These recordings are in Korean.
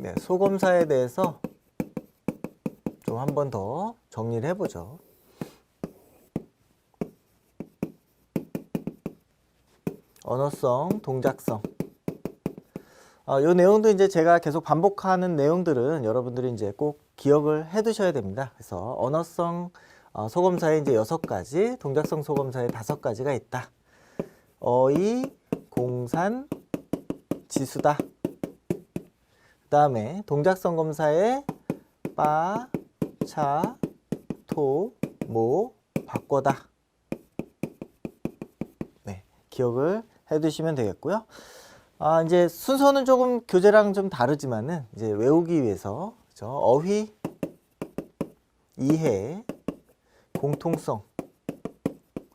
네, 소검사에 대해서 좀 한 번 더 정리를 해보죠. 언어성, 동작성. 이 내용도 이제 제가 계속 반복하는 내용들은 여러분들이 이제 꼭 기억을 해 두셔야 됩니다. 그래서 언어성 소검사에 이제 6가지, 동작성 소검사에 5가지가 있다. 어휘, 공산, 지수다. 그 다음에 동작성 검사에 빠, 차, 토, 모, 바꿔다. 네, 기억을 해 두시면 되겠고요. 이제 순서는 조금 교재랑 좀 다르지만은 이제 외우기 위해서 그렇죠? 어휘, 이해, 공통성,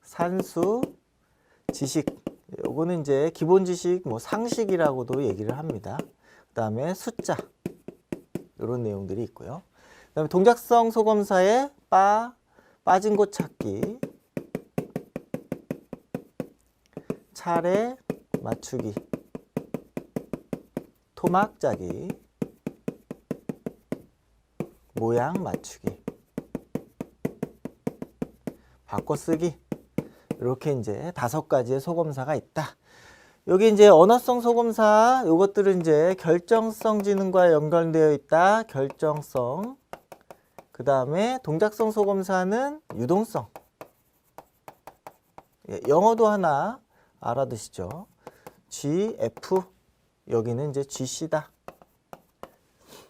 산수, 지식. 요거는 이제 기본 지식, 뭐 상식이라고도 얘기를 합니다. 그 다음에 숫자, 이런 내용들이 있고요. 그 다음에 동작성 소검사에 빠진 곳 찾기, 차례 맞추기, 토막 짜기, 모양 맞추기, 바꿔쓰기. 이렇게 이제 5가지의 소검사가 있다. 여기 이제 언어성 소검사, 요것들은 이제 결정성 지능과 연관되어 있다. 결정성. 그 다음에 동작성 소검사는 유동성. 영어도 하나 알아두시죠. G, F. 여기는 이제 GC다.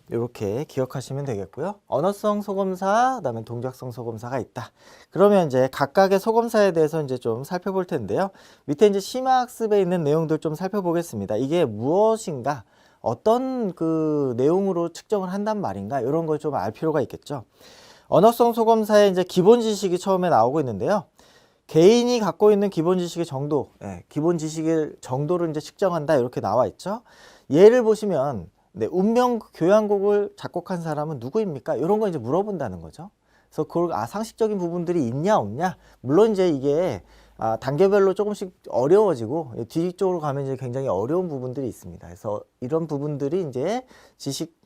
이렇게 기억하시면 되겠고요. 언어성 소검사, 그 다음에 동작성 소검사가 있다. 그러면 이제 각각의 소검사에 대해서 이제 좀 살펴볼 텐데요. 밑에 이제 심화학습에 있는 내용들 좀 살펴보겠습니다. 이게 무엇인가, 어떤 그 내용으로 측정을 한단 말인가, 이런 걸 좀 알 필요가 있겠죠. 언어성 소검사의 이제 기본 지식이 처음에 나오고 있는데요. 개인이 갖고 있는 기본 지식의 정도, 기본 지식의 정도를 이제 측정한다, 이렇게 나와 있죠. 예를 보시면, 네, 운명 교향곡을 작곡한 사람은 누구입니까? 이런 거 이제 물어본다는 거죠. 그래서 그걸 상식적인 부분들이 있냐 없냐. 물론 이제 이게 단계별로 조금씩 어려워지고 뒤쪽으로 가면 이제 굉장히 어려운 부분들이 있습니다. 그래서 이런 부분들이 이제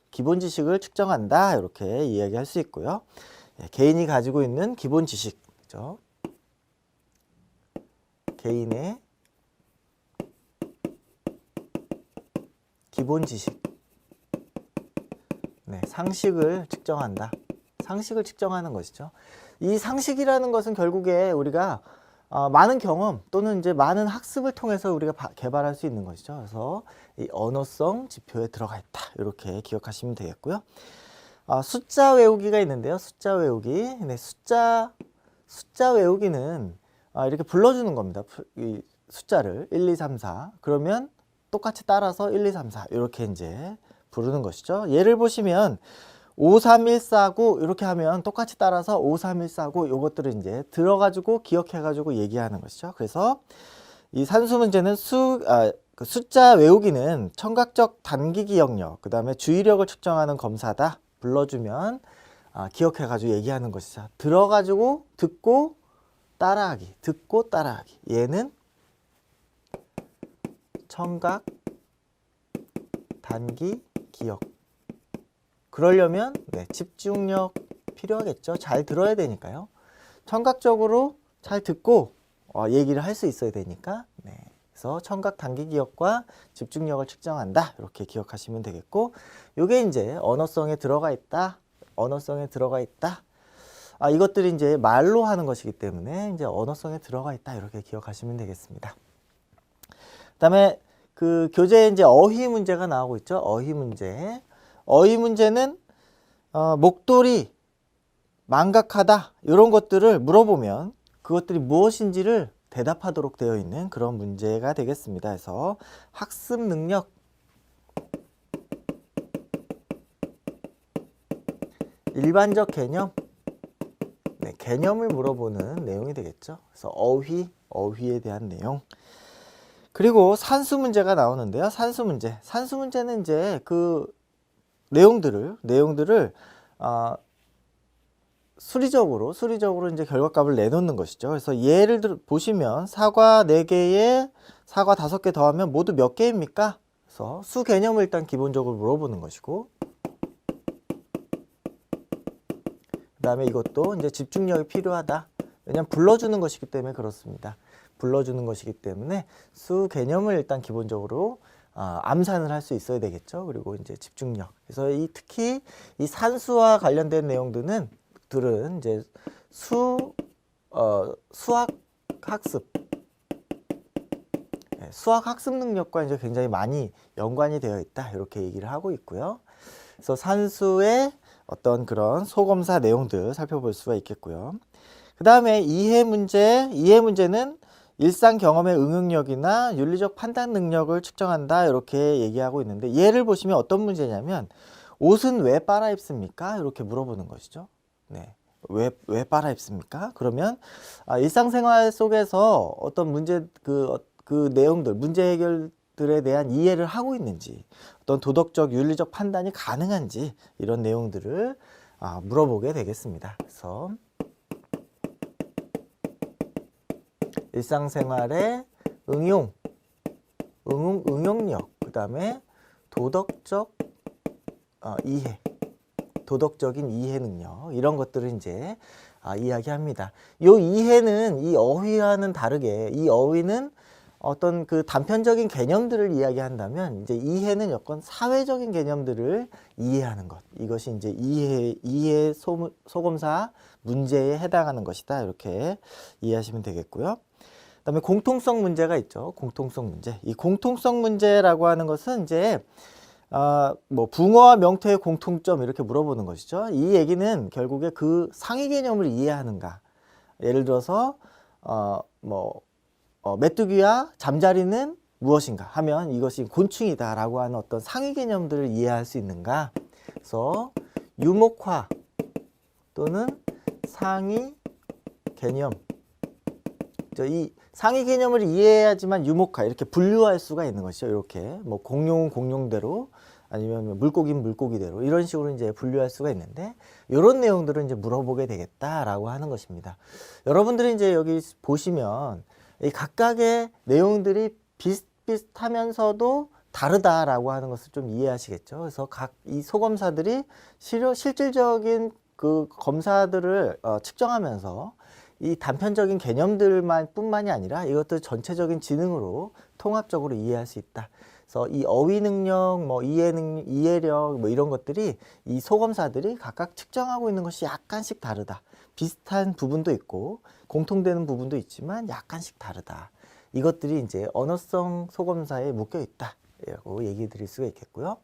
기본 지식을 측정한다, 이렇게 이야기할 수 있고요. 개인이 가지고 있는 기본 지식, 그렇죠? 개인의 기본 지식. 네, 상식을 측정한다. 상식을 측정하는 것이죠. 이 상식이라는 것은 결국에 우리가 많은 경험 또는 이제 많은 학습을 통해서 우리가 개발할 수 있는 것이죠. 그래서 이 언어성 지표에 들어가 있다, 이렇게 기억하시면 되겠고요. 숫자 외우기가 있는데요. 숫자 외우기. 네, 숫자 외우기는 이렇게 불러주는 겁니다. 이 숫자를 1, 2, 3, 4. 그러면 똑같이 따라서 1, 2, 3, 4 이렇게 이제 부르는 것이죠. 예를 보시면 5, 3, 1, 4, 9 이렇게 하면 똑같이 따라서 5, 3, 1, 4, 9 요것들을 이제 들어가지고 기억해가지고 얘기하는 것이죠. 그래서 이 산수 문제는 그 숫자 외우기는 청각적 단기 기억력, 그 다음에 주의력을 측정하는 검사다. 불러주면 기억해가지고 얘기하는 것이죠. 들어가지고 듣고 따라하기, 듣고 따라하기. 얘는 청각 단기 기억. 그러려면 집중력 필요하겠죠. 잘 들어야 되니까요. 청각적으로 잘 듣고 얘기를 할 수 있어야 되니까. 그래서 청각 단기 기억과 집중력을 측정한다, 이렇게 기억하시면 되겠고, 이게 이제 언어성에 들어가 있다. 언어성에 들어가 있다. 이것들이 이제 말로 하는 것이기 때문에 이제 언어성에 들어가 있다, 이렇게 기억하시면 되겠습니다. 그다음에 그 교재에 이제 어휘 문제가 나오고 있죠. 어휘 문제. 어휘 문제는 목도리, 망각하다 이런 것들을 물어보면 그것들이 무엇인지를 대답하도록 되어 있는 그런 문제가 되겠습니다. 그래서 학습 능력, 일반적 개념, 개념을 물어보는 내용이 되겠죠. 그래서 어휘에 대한 내용. 그리고 산수 문제가 나오는데요. 산수 문제는 이제 그 내용들을 수리적으로 이제 결과값을 내놓는 것이죠. 그래서 예를 들어 보시면 사과 4개에 사과 5개 더하면 모두 몇 개입니까? 그래서 수 개념을 일단 기본적으로 물어보는 것이고, 그다음에 이것도 이제 집중력이 필요하다. 왜냐하면 불러주는 것이기 때문에 그렇습니다. 불러주는 것이기 때문에 수 개념을 일단 기본적으로 암산을 할 수 있어야 되겠죠. 그리고 이제 집중력. 그래서 특히 이 산수와 관련된 내용들은 이제 수학 학습, 수학 학습 능력과 이제 굉장히 많이 연관이 되어 있다. 이렇게 얘기를 하고 있고요. 그래서 산수의 어떤 그런 소검사 내용들 살펴볼 수가 있겠고요. 그 다음에 이해 문제는 일상 경험의 응용력이나 윤리적 판단 능력을 측정한다. 이렇게 얘기하고 있는데 예를 보시면 어떤 문제냐면 옷은 왜 빨아입습니까? 이렇게 물어보는 것이죠. 네. 왜 빨아입습니까? 그러면 일상생활 속에서 어떤 문제 그 내용들 문제 해결들에 대한 이해를 하고 있는지 어떤 도덕적 윤리적 판단이 가능한지 이런 내용들을 물어보게 되겠습니다. 그래서 일상생활의 응용력, 그 다음에 도덕적 이해, 도덕적인 이해 능력 이런 것들을 이제 이야기합니다. 이 이해는 이 어휘와는 다르게 이 어휘는 어떤 그 단편적인 개념들을 이야기한다면 이제 이해는 여건 사회적인 개념들을 이해하는 것. 이것이 이제 이해 소검사 문제에 해당하는 것이다. 이렇게 이해하시면 되겠고요. 그다음에 공통성 문제가 있죠. 공통성 문제. 이 공통성 문제라고 하는 것은 이제 뭐 붕어와 명태의 공통점 이렇게 물어보는 것이죠. 이 얘기는 결국에 그 상위 개념을 이해하는가. 예를 들어서 메뚜기와 잠자리는 무엇인가 하면 이것이 곤충이다 라고 하는 어떤 상위 개념들을 이해할 수 있는가. 그래서 유목화 또는 상위 개념, 이 상위 개념을 이해해야지만 유목화 이렇게 분류할 수가 있는 것이죠. 이렇게 뭐 공룡은 공룡대로 아니면 물고기는 물고기대로 이런 식으로 이제 분류할 수가 있는데 이런 내용들을 이제 물어보게 되겠다라고 하는 것입니다. 여러분들이 이제 여기 보시면 이 각각의 내용들이 비슷비슷하면서도 다르다라고 하는 것을 좀 이해하시겠죠. 그래서 각 이 소검사들이 실질적인 그 검사들을 측정하면서 이 단편적인 개념들만 뿐만이 아니라 이것들 전체적인 지능으로 통합적으로 이해할 수 있다. 그래서 이 어휘 능력, 뭐 이해력 뭐 이런 것들이 이 소검사들이 각각 측정하고 있는 것이 약간씩 다르다. 비슷한 부분도 있고 공통되는 부분도 있지만 약간씩 다르다. 이것들이 이제 언어성 소검사에 묶여 있다라고 얘기 드릴 수가 있겠고요.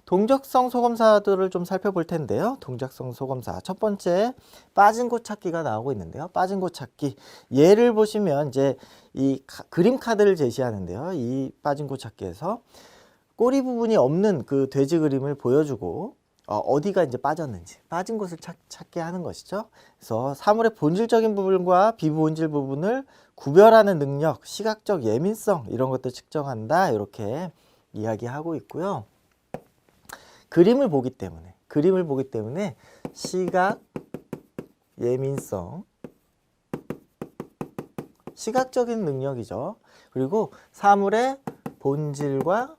동적성 소검사들을 좀 살펴볼 텐데요. 동적성 소검사 첫 번째 빠진 곳 찾기가 나오고 있는데요. 빠진 곳 찾기 예를 보시면 이제 이 그림 카드를 제시하는데요. 이 빠진 곳 찾기에서 꼬리 부분이 없는 그 돼지 그림을 보여주고 어디가 이제 빠졌는지 빠진 곳을 찾게 하는 것이죠. 그래서 사물의 본질적인 부분과 비본질 부분을 구별하는 능력, 시각적 예민성 이런 것들 측정한다. 이렇게 이야기하고 있고요. 그림을 보기 때문에 시각 예민성, 시각적인 능력이죠. 그리고 사물의 본질과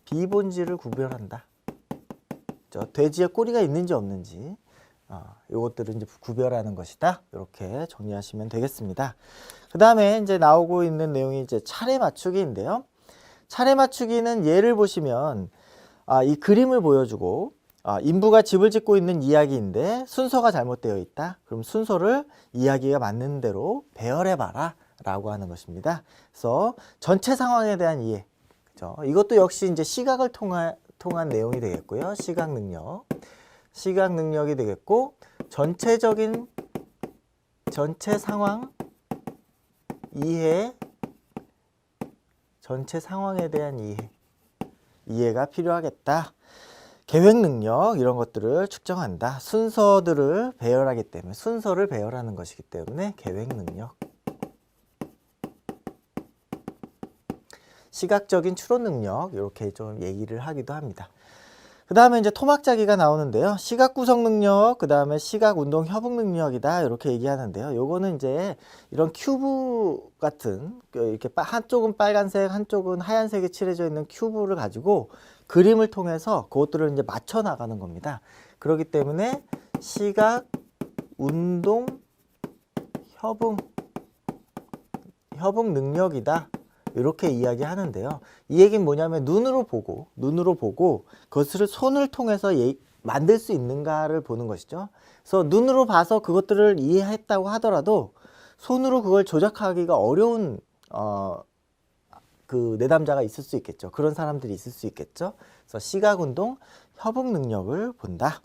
비본질을 구별한다. 돼지의 꼬리가 있는지 없는지 이것들을 이제 구별하는 것이다. 이렇게 정리하시면 되겠습니다. 그 다음에 이제 나오고 있는 내용이 이제 차례 맞추기인데요. 차례 맞추기는 예를 보시면 이 그림을 보여주고 인부가 집을 짓고 있는 이야기인데 순서가 잘못되어 있다. 그럼 순서를 이야기가 맞는 대로 배열해봐라 라고 하는 것입니다. 그래서 전체 상황에 대한 이해, 그죠? 이것도 역시 이제 시각을 통한 내용이 되겠고요. 시각 능력이 되겠고 전체 상황 이해, 전체 상황에 대한 이해가 필요하겠다. 계획 능력 이런 것들을 측정한다. 순서들을 배열하기 때문에 순서를 배열하는 것이기 때문에 계획 능력. 시각적인 추론 능력 이렇게 좀 얘기를 하기도 합니다. 그 다음에 이제 토막짜기가 나오는데요. 시각 구성 능력, 그 다음에 시각 운동 협응 능력이다. 이렇게 얘기하는데요. 요거는 이제 이런 큐브 같은, 이렇게 한쪽은 빨간색, 한쪽은 하얀색이 칠해져 있는 큐브를 가지고 그림을 통해서 그것들을 이제 맞춰 나가는 겁니다. 그렇기 때문에 시각 운동 협응 능력이다. 이렇게 이야기하는데요. 이 얘기는 뭐냐면 눈으로 보고 그것을 손을 통해서 만들 수 있는가를 보는 것이죠. 그래서 눈으로 봐서 그것들을 이해했다고 하더라도 손으로 그걸 조작하기가 어려운 그 내담자가 있을 수 있겠죠. 그런 사람들이 있을 수 있겠죠. 그래서 시각운동 협응 능력을 본다.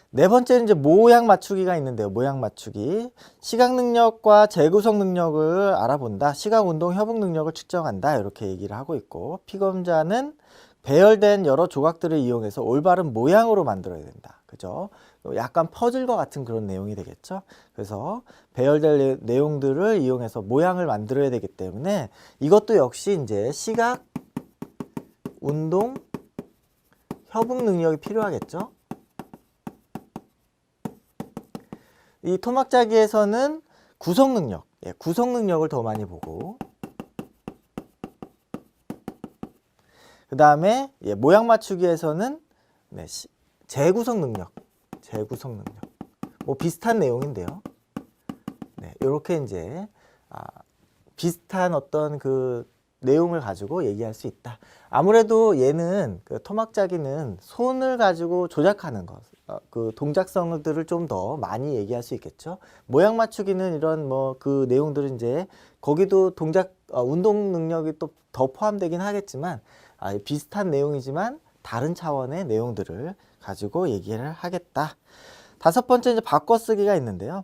네 번째는 이제 모양 맞추기가 있는데요. 모양 맞추기. 시각 능력과 재구성 능력을 알아본다. 시각 운동 협응 능력을 측정한다. 이렇게 얘기를 하고 있고, 피검자는 배열된 여러 조각들을 이용해서 올바른 모양으로 만들어야 된다. 그죠? 약간 퍼즐과 같은 그런 내용이 되겠죠. 그래서 배열될 내용들을 이용해서 모양을 만들어야 되기 때문에 이것도 역시 이제 시각 운동 협응 능력이 필요하겠죠. 이 토막짜기에서는 구성 능력, 구성 능력을 더 많이 보고, 그 다음에 모양 맞추기에서는 재구성 능력, 뭐 비슷한 내용인데요. 이렇게 이제 비슷한 어떤 그 내용을 가지고 얘기할 수 있다. 아무래도 얘는 그 토막짜기는 손을 가지고 조작하는 것, 그 동작성들을 좀 더 많이 얘기할 수 있겠죠. 모양 맞추기는 이런 뭐 그 내용들은 이제 거기도 운동 능력이 또 더 포함되긴 하겠지만 비슷한 내용이지만 다른 차원의 내용들을 가지고 얘기를 하겠다. 다섯 번째 이제 바꿔쓰기가 있는데요.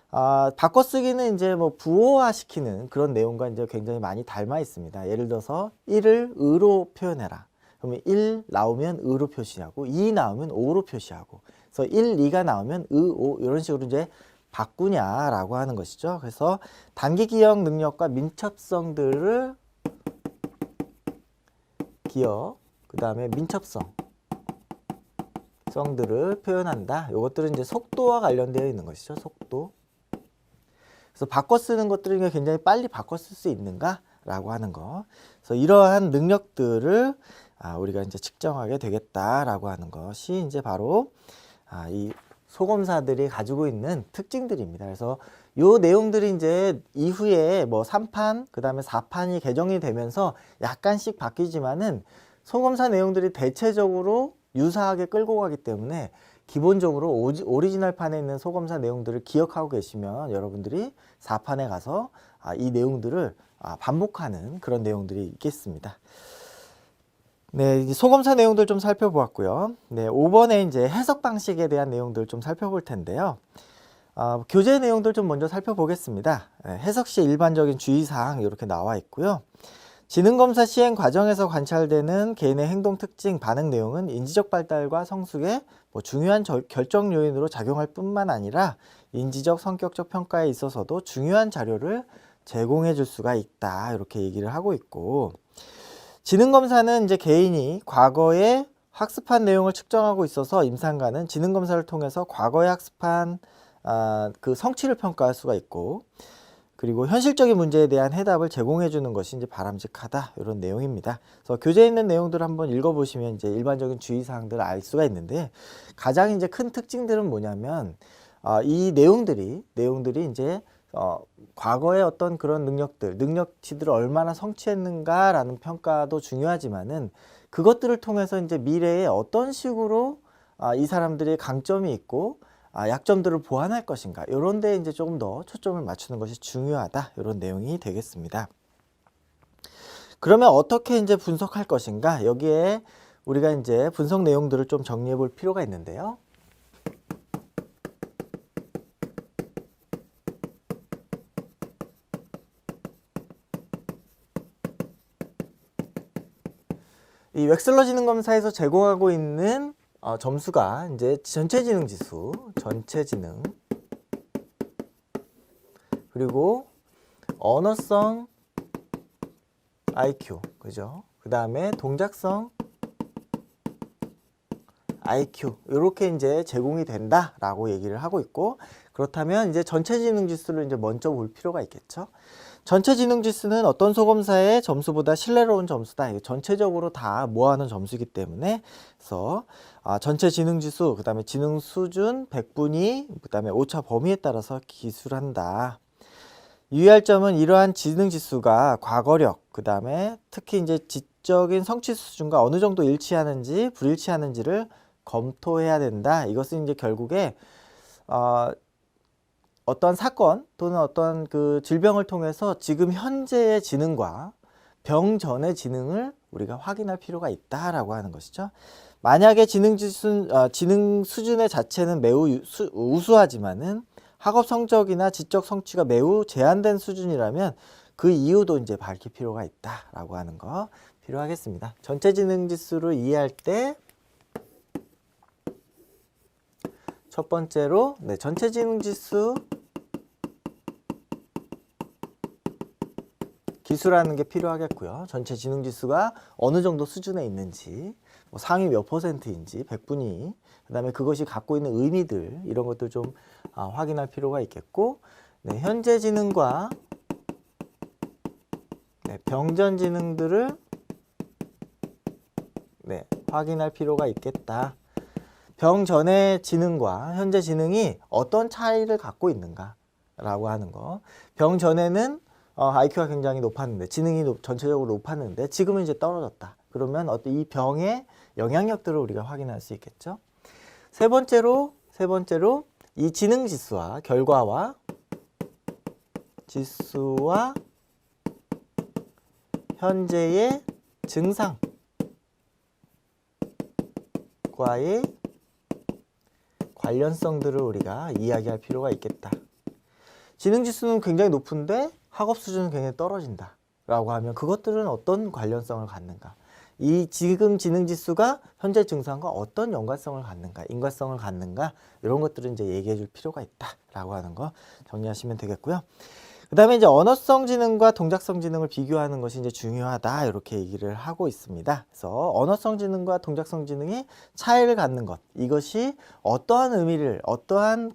바꿔쓰기는 이제 뭐 부호화시키는 그런 내용과 이제 굉장히 많이 닮아 있습니다. 예를 들어서 1을 의로 표현해라. 그러면 1 나오면 의로 표시하고 2 나오면 오로 표시하고, 그래서 1, 2가 나오면 의, 오 이런 식으로 이제 바꾸냐라고 하는 것이죠. 그래서 단기 기억 능력과 민첩성들을 그 다음에 민첩성들을 표현한다. 이것들은 이제 속도와 관련되어 있는 것이죠. 속도. 그래서 바꿔 쓰는 것들을 굉장히 빨리 바꿔 쓸 수 있는가라고 하는 거. 그래서 이러한 능력들을 우리가 이제 측정하게 되겠다라고 하는 것이 이제 바로 이 소검사들이 가지고 있는 특징들입니다. 그래서 요 내용들이 이제 이후에 뭐 3판, 그 다음에 4판이 개정이 되면서 약간씩 바뀌지만은 소검사 내용들이 대체적으로 유사하게 끌고 가기 때문에 기본적으로 오리지널 판에 있는 소검사 내용들을 기억하고 계시면 여러분들이 4판에 가서 이 내용들을 반복하는 그런 내용들이 있겠습니다. 네, 이제 소검사 내용들 좀 살펴보았고요. 네, 5번에 이제 해석 방식에 대한 내용들 좀 살펴볼 텐데요. 교재 내용들 좀 먼저 살펴보겠습니다. 해석 시 일반적인 주의사항 이렇게 나와 있고요. 지능검사 시행 과정에서 관찰되는 개인의 행동 특징, 반응 내용은 인지적 발달과 성숙에 중요한 결정 요인으로 작용할 뿐만 아니라 인지적, 성격적 평가에 있어서도 중요한 자료를 제공해 줄 수가 있다. 이렇게 얘기를 하고 있고, 지능검사는 이제 개인이 과거에 학습한 내용을 측정하고 있어서 임상관은 지능검사를 통해서 과거에 학습한 그 성취를 평가할 수가 있고, 그리고 현실적인 문제에 대한 해답을 제공해 주는 것이 이제 바람직하다. 이런 내용입니다. 그래서 교재에 있는 내용들을 한번 읽어보시면 이제 일반적인 주의사항들을 알 수가 있는데, 가장 이제 큰 특징들은 뭐냐면 이 내용들이 이제 과거의 어떤 그런 능력치들을 얼마나 성취했는가라는 평가도 중요하지만은 그것들을 통해서 이제 미래에 어떤 식으로 이 사람들의 강점이 있고 약점들을 보완할 것인가, 이런 데 이제 조금 더 초점을 맞추는 것이 중요하다. 이런 내용이 되겠습니다. 그러면 어떻게 이제 분석할 것인가? 여기에 우리가 이제 분석 내용들을 좀 정리해 볼 필요가 있는데요. 이 웩슬러 지능검사에서 제공하고 있는 점수가 이제 전체 지능 지수, 전체 지능, 그리고 언어성 IQ, 그죠? 그 다음에 동작성 IQ, 이렇게 이제 제공이 된다라고 얘기를 하고 있고, 그렇다면 이제 전체 지능 지수를 이제 먼저 볼 필요가 있겠죠. 전체 지능 지수는 어떤 소검사의 점수보다 신뢰로운 점수다. 이게 전체적으로 다 모아놓은 점수이기 때문에 그래서 전체 지능 지수, 그 다음에 지능 수준, 백분위, 그 다음에 오차 범위에 따라서 기술한다. 유의할 점은 이러한 지능 지수가 과거력, 그 다음에 특히 이제 지적인 성취 수준과 어느 정도 일치하는지 불일치하는지를 검토해야 된다. 이것은 이제 결국에 어떤 사건 또는 어떤 그 질병을 통해서 지금 현재의 지능과 병 전의 지능을 우리가 확인할 필요가 있다라고 하는 것이죠. 만약에 지능 수준의 자체는 매우 우수하지만은 학업 성적이나 지적 성취가 매우 제한된 수준이라면 그 이유도 이제 밝힐 필요가 있다라고 하는 거 필요하겠습니다. 전체 지능 지수를 이해할 때 첫 번째로 전체 지능 지수 기수라는 게 필요하겠고요. 전체 지능 지수가 어느 정도 수준에 있는지, 뭐 상위 몇 %인지, 백분위, 그 다음에 그것이 갖고 있는 의미들, 이런 것들 좀 확인할 필요가 있겠고, 현재 지능과 병전 지능들을 확인할 필요가 있겠다. 병 전의 지능과 현재 지능이 어떤 차이를 갖고 있는가 라고 하는 거. 병 전에는 IQ가 굉장히 높았는데, 지능이 전체적으로 높았는데 지금은 이제 떨어졌다. 그러면 어떤 이 병의 영향력들을 우리가 확인할 수 있겠죠. 세 번째로 이 지능 지수와 결과와 지수와 현재의 증상과의 관련성들을 우리가 이야기할 필요가 있겠다. 지능 지수는 굉장히 높은데 학업 수준은 굉장히 떨어진다 라고 하면 그것들은 어떤 관련성을 갖는가, 이 지금 지능 지수가 현재 증상과 어떤 연관성을 갖는가, 인과성을 갖는가, 이런 것들은 이제 얘기해 줄 필요가 있다 라고 하는 거 정리하시면 되겠고요. 그 다음에 이제 언어성 지능과 동작성 지능을 비교하는 것이 이제 중요하다, 이렇게 얘기를 하고 있습니다. 그래서 언어성 지능과 동작성 지능이 차이를 갖는 것, 이것이 어떠한 의미를, 어떠한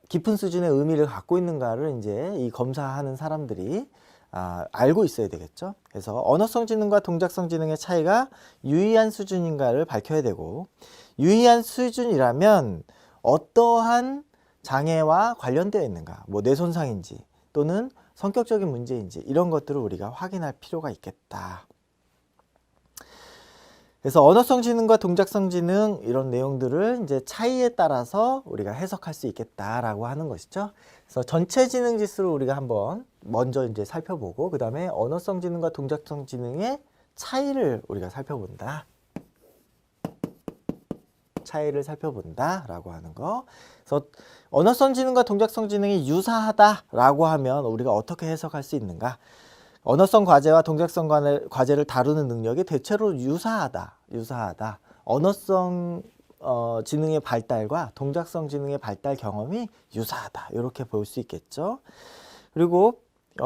깊은 수준의 의미를 갖고 있는가를 이제 이 검사하는 사람들이 알고 있어야 되겠죠. 그래서 언어성 지능과 동작성 지능의 차이가 유의한 수준인가를 밝혀야 되고, 유의한 수준이라면 어떠한 장애와 관련되어 있는가, 뭐 뇌손상인지 또는 성격적인 문제인지 이런 것들을 우리가 확인할 필요가 있겠다. 그래서 언어성 지능과 동작성 지능 이런 내용들을 이제 차이에 따라서 우리가 해석할 수 있겠다라고 하는 것이죠. 그래서 전체 지능 지수를 우리가 한번 먼저 이제 살펴보고, 그 다음에 언어성 지능과 동작성 지능의 차이를 우리가 살펴본다. 차이를 살펴본다라고 하는 거. 그래서 언어성 지능과 동작성 지능이 유사하다라고 하면 우리가 어떻게 해석할 수 있는가? 언어성 과제와 동작성 과제를 다루는 능력이 대체로 유사하다. 언어성 지능의 발달과 동작성 지능의 발달 경험이 유사하다. 이렇게 볼 수 있겠죠. 그리고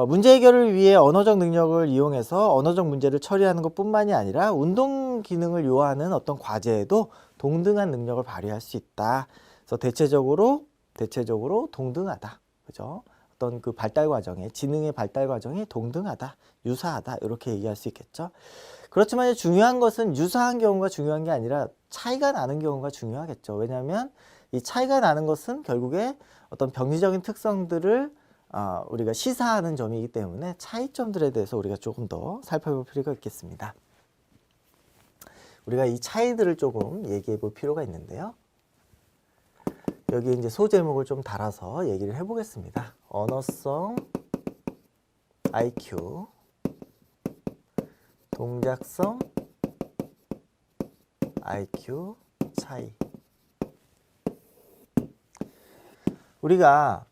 문제 해결을 위해 언어적 능력을 이용해서 언어적 문제를 처리하는 것뿐만이 아니라 운동 기능을 요하는 어떤 과제에도 동등한 능력을 발휘할 수 있다. 그래서 대체적으로 동등하다. 그죠? 어떤 그 발달 과정에, 지능의 발달 과정이 동등하다, 유사하다, 이렇게 얘기할 수 있겠죠. 그렇지만 중요한 것은 유사한 경우가 중요한 게 아니라 차이가 나는 경우가 중요하겠죠. 왜냐하면 이 차이가 나는 것은 결국에 어떤 병리적인 특성들을 우리가 시사하는 점이기 때문에 차이점들에 대해서 우리가 조금 더 살펴볼 필요가 있겠습니다. 우리가 이 차이들을 조금 얘기해 볼 필요가 있는데요. 여기 이제 소제목을 좀 달아서 얘기를 해보겠습니다. 언어성 IQ, 동작성 IQ 차이. 우리가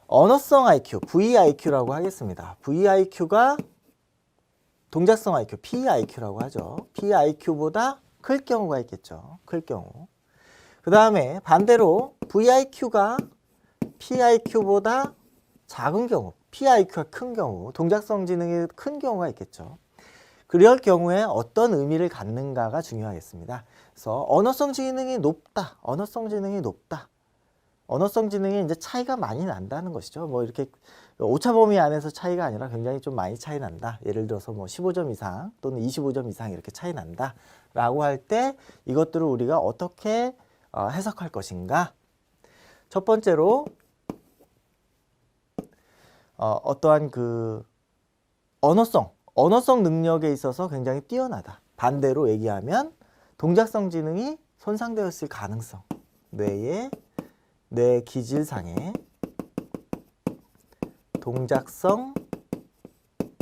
언어성 IQ, VIQ라고 하겠습니다. VIQ가 동작성 IQ, PIQ라고 하죠. PIQ보다 클 경우가 있겠죠. 클 경우. 그 다음에 반대로 VIQ가 PIQ보다 작은 경우, PIQ가 큰 경우, 동작성 지능이 큰 경우가 있겠죠. 그럴 경우에 어떤 의미를 갖는가가 중요하겠습니다. 그래서 언어성 지능이 높다. 언어성 지능이 이제 차이가 많이 난다는 것이죠. 뭐 이렇게 오차 범위 안에서 차이가 아니라 굉장히 좀 많이 차이 난다. 예를 들어서 뭐 15점 이상 또는 25점 이상 이렇게 차이 난다 라고 할 때 이것들을 우리가 어떻게 해석할 것인가. 첫 번째로 어떠한 그 언어성 능력에 있어서 굉장히 뛰어나다. 반대로 얘기하면 동작성 지능이 손상되었을 가능성, 뇌 기질상의 동작성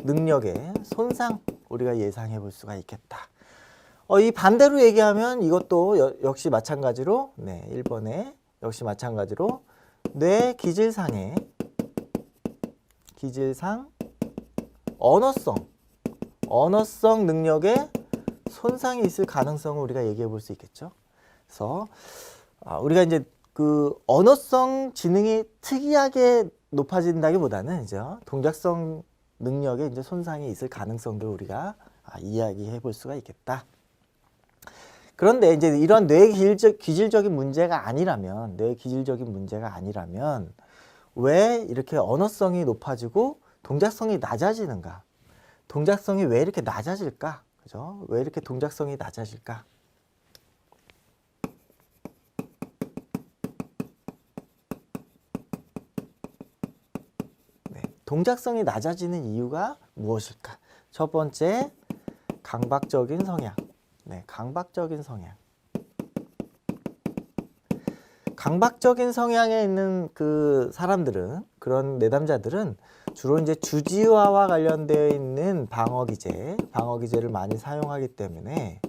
능력의 손상 우리가 예상해 볼 수가 있겠다. 이 반대로 얘기하면 이것도 역시 마찬가지로 1번에 역시 마찬가지로 뇌 기질상 언어성 능력에 손상이 있을 가능성을 우리가 얘기해 볼 수 있겠죠. 그래서 우리가 이제 그 언어성 지능이 특이하게 높아진다기보다는 이제 동작성 능력에 이제 손상이 있을 가능성도 우리가 이야기해 볼 수가 있겠다. 그런데 이제 이런 뇌 기질적인 문제가 아니라면 왜 이렇게 언어성이 높아지고 동작성이 낮아지는가? 동작성이 왜 이렇게 낮아질까? 그죠? 왜 이렇게 동작성이 낮아질까? 동작성이 낮아지는 이유가 무엇일까? 첫 번째, 강박적인 성향. 강박적인 성향. 강박적인 성향에 있는 그 사람들은, 그런 내담자들은 주로 이제 주지화와 관련되어 있는 방어기제를 많이 사용하기 때문에